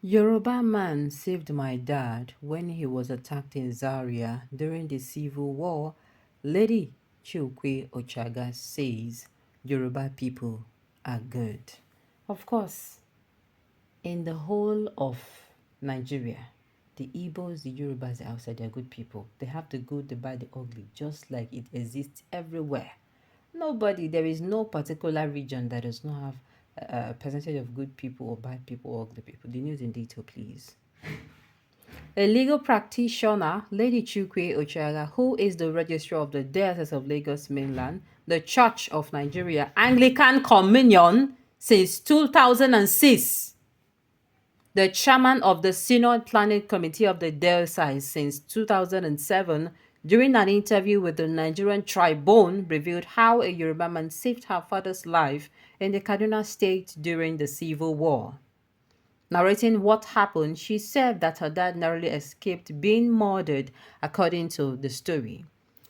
Yoruba man saved my dad when he was attacked in Zaria during the Civil War. Lady Chukwe Ochaga says Yoruba people are good. Of course, in the whole of Nigeria, the Igbos, the Yorubas, the Hausa, they're good people. They have the good, the bad, the ugly, just like it exists everywhere. Nobody, there is no particular region that does not have a percentage of good people or bad people or ugly people. The news in detail, please. A legal practitioner, Lady Chukwe Ochaga, who is the registrar of the Diocese of Lagos Mainland, the Church of Nigeria Anglican Communion since 2006, the chairman of the Synod Planning Committee of the Diocese since 2007, during an interview with the Nigerian Tribune, revealed how a Yoruba man saved her father's life in the Kaduna state during the Civil War. Narrating what happened, she said that her dad narrowly escaped being murdered, according to the story.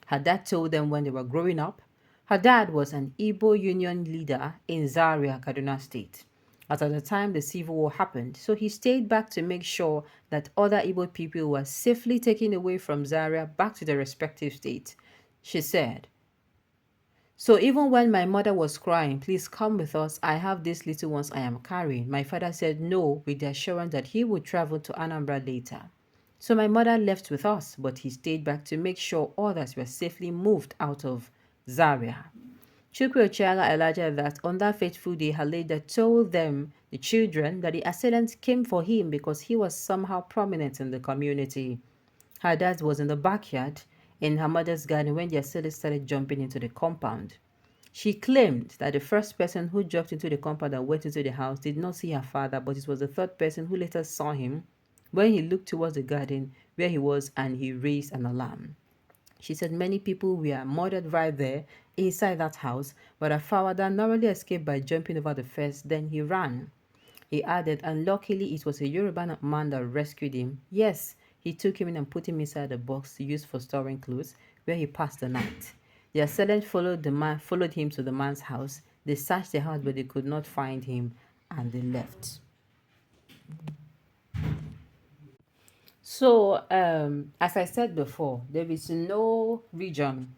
Her dad told them when they were growing up, her dad was an Igbo union leader in Zaria, Kaduna State. At the time the Civil War happened, so he stayed back to make sure that other Igbo people were safely taken away from Zaria back to their respective states. She said, so even when my mother was crying, please come with us, I have these little ones I am carrying, my father said no with the assurance that he would travel to Anambra later. So my mother left with us, but he stayed back to make sure others were safely moved out of Zaria. Chukwu Ochiaga alleged that on that fateful day, her leader told them, the children, that the assailants came for him because he was somehow prominent in the community. Her dad was in the backyard in her mother's garden when the assailants started jumping into the compound. She claimed that the first person who jumped into the compound and went into the house did not see her father, but it was the third person who later saw him when he looked towards the garden where he was and he raised an alarm. She said many people were murdered right there inside that house, but her father narrowly escaped by jumping over the fence, then he ran. He added, and luckily it was a Yoruba man that rescued him. Yes, he took him in and put him inside a box used for storing clothes, where he passed the night. The assailant followed him to the man's house. They searched the house, but they could not find him, and they left. So, as I said before, there is no region.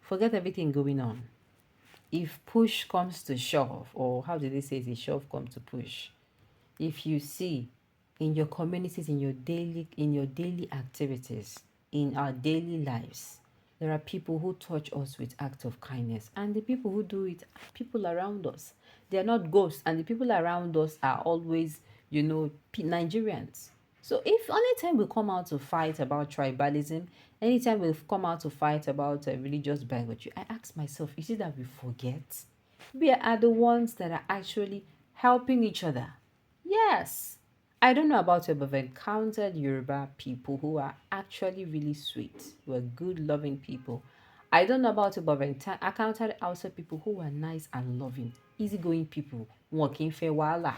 Forget everything going on. If push comes to shove, or how do they say it, shove comes to push, if you see in your communities, in your daily activities, in our daily lives, there are people who touch us with acts of kindness, and the people who do it are people around us. They are not ghosts, and the people around us are always, Nigerians. So if anytime we come out to fight about tribalism, anytime we come out to fight about religious bigotry, I ask myself, is it that we forget we are the ones that are actually helping each other? Yes. I don't know about you, but I've encountered Yoruba people who are actually really sweet, who are good, loving people. I don't know about you, but I've encountered also people who are nice and loving, easygoing people, working fair wala.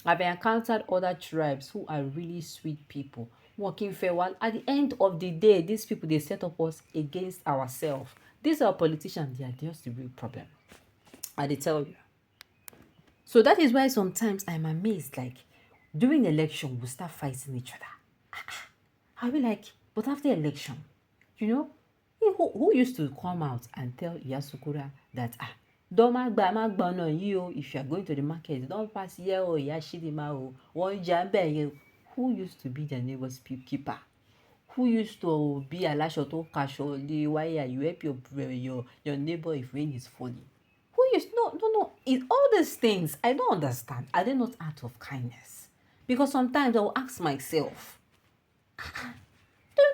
I've encountered other tribes who are really sweet people, working fair while at the end of the day, these people, they set up us against ourselves. These are politicians, they are just the real problem. I they tell you. So that is why sometimes I'm amazed, like during election, we start fighting each other. I'll be like, but after election, you know, who used to come out and tell Yasukura that, don't no you if you are going to the market, don't pass here or Yashidima or one jambe. Who used to be the neighbor's keeper? Who used to be a lasho to casho the wire you help your neighbor if rain is falling? Who used no it all these things I don't understand. Are they not out of kindness? Because sometimes I will ask myself,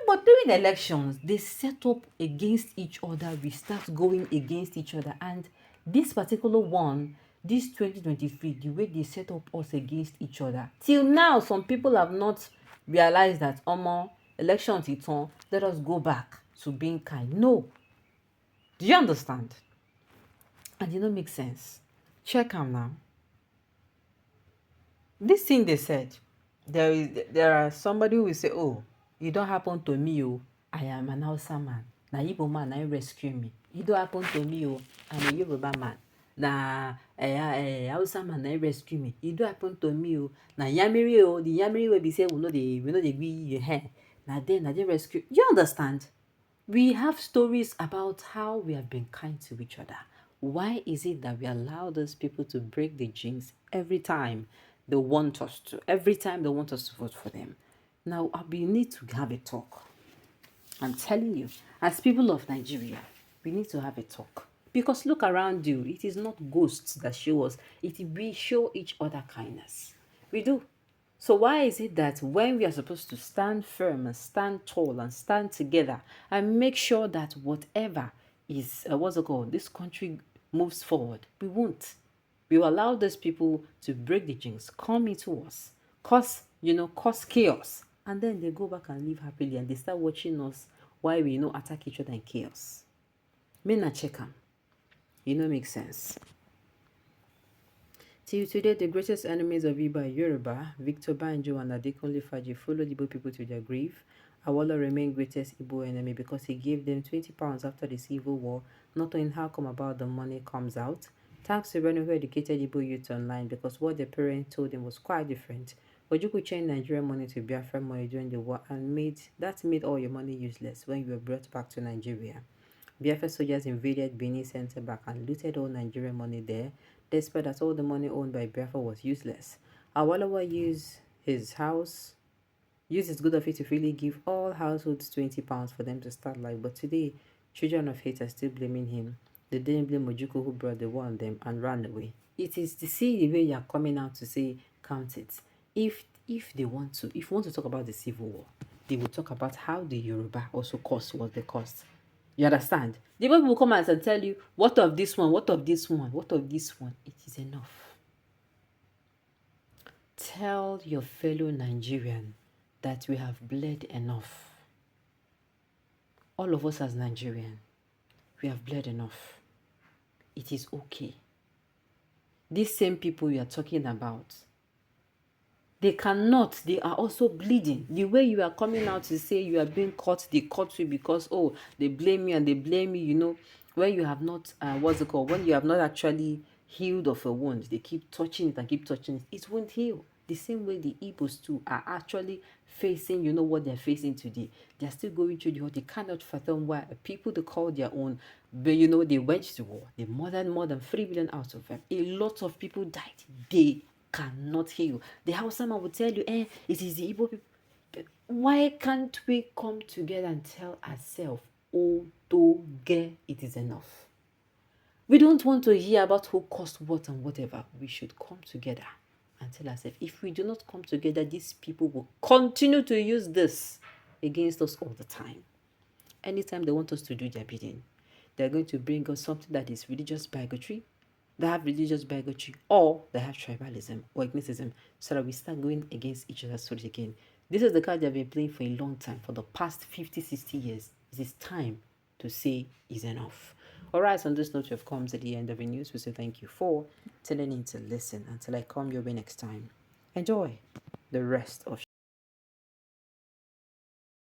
but during elections, they set up against each other. We start going against each other. And this particular one, this 2023, the way they set up us against each other. Till now, some people have not realized that, elections it's on, let us go back to being kind. No. Do you understand? And it don't make sense. Check them now. This thing they said, there are somebody who will say, oh, it don't happen to me, oh, I am an Hausa man. Na Igbo man, I rescue me. It don't happen to me, oh, I'm a Yoruba man. na Hausa man na rescue me. E do happen to me o. Na Yamiri o, the Yamiri wey be say we no dey gree hair. Na they rescue. You understand? We have stories about how we have been kind to each other. Why is it that we allow those people to break the jinx every time they want us to? Every time they want us to vote for them. Now, we need to have a talk. I'm telling you, as people of Nigeria, we need to have a talk. Because look around you, it is not ghosts that show us, we show each other kindness. We do. So why is it that when we are supposed to stand firm and stand tall and stand together and make sure that whatever is, this country moves forward, we won't. We will allow those people to break the jinx, come into us, cause chaos. And then they go back and live happily and they start watching us while we, attack each other in chaos. May not check them. Makes sense. Till today, the greatest enemies of Igbo are Yoruba. Victor Banjo and Adekunle Faji followed Igbo people to their grave. Awolowo remained greatest Igbo enemy because he gave them £20 after the Civil War, not knowing how come about the money comes out. Thanks to Reno, who educated Igbo youth online because what their parents told them was quite different. Ojukwu changed Nigerian money to Biafran money during the war and made all your money useless when you were brought back to Nigeria. Biafra soldiers invaded Benin Center back and looted all Nigerian money there, despite that all the money owned by Biafra was useless. Awolowo used his good of it to freely give all households £20 for them to start life, but today, children of hate are still blaming him. They didn't blame Ojukwu who brought the war on them and ran away. It is to see the way you are coming out to say, count it. If you want to talk about the Civil War, they will talk about how the Yoruba also caused what they caused. You understand? The people will come out and tell you, what of this one, what of this one, what of this one. It is enough. Tell your fellow Nigerian that we have bled enough. All of us as Nigerian, we have bled enough. It is okay. These same people you are talking about, they are also bleeding. The way you are coming out to say you are being caught, they caught you because, they blame you and they blame you, when you have not, when you have not actually healed of a wound, they keep touching it and keep touching it. It won't heal. The same way the Igbos too are actually facing, what they're facing today. They're still going through the war. They cannot fathom why people they call their own, but they waged the war. They murdered more than 3 billion out of them. A lot of people died. They cannot heal. The Hausa man will tell you, it is the Igbo people. But why can't we come together and tell ourselves, it is enough? We don't want to hear about who caused what and whatever. We should come together and tell ourselves, if we do not come together, these people will continue to use this against us all the time. Anytime they want us to do their bidding, they're going to bring us something that is religious bigotry. They have religious bigotry, or they have tribalism or ethnicism, so that we start going against each other's stories again. This is the card they've been playing for a long time, for the past 50, 60 years. It is time to say is enough. Alright, on this note, we have come to the end of the news. We say thank you for tuning in to listen. Until I come your way next time, enjoy the rest of